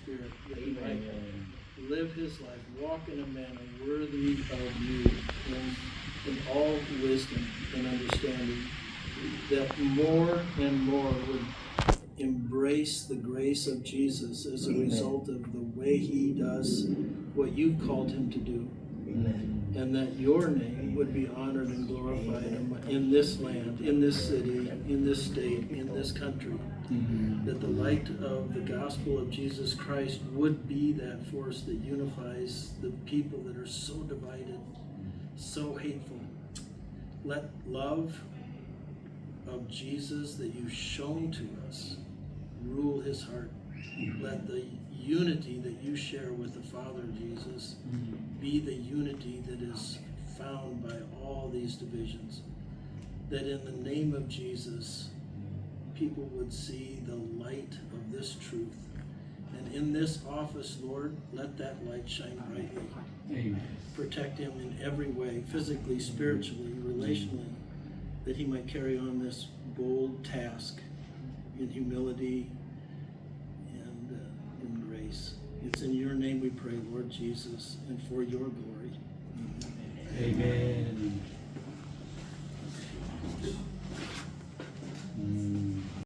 Spirit, that he might live his life, walk in a manner worthy of you in all wisdom and understanding, that more and more would embrace the grace of Jesus as a result of the way he does what you've called him to do. And that your name would be honored and glorified in this land, in this city, in this state, in this country. That the light of the gospel of Jesus Christ would be that force that unifies the people that are so divided, so hateful. Let love of Jesus that you've shown to us rule his heart. Let the unity that you share with the Father, Jesus, be the unity that is found by all these divisions. That in the name of Jesus, people would see the light of this truth. And in this office, Lord, let that light shine brightly. Amen. Protect him in every way, physically, spiritually, relationally, that he might carry on this bold task in humility and in grace. It's in your name we pray, Lord Jesus, and for your glory. Amen. Amen.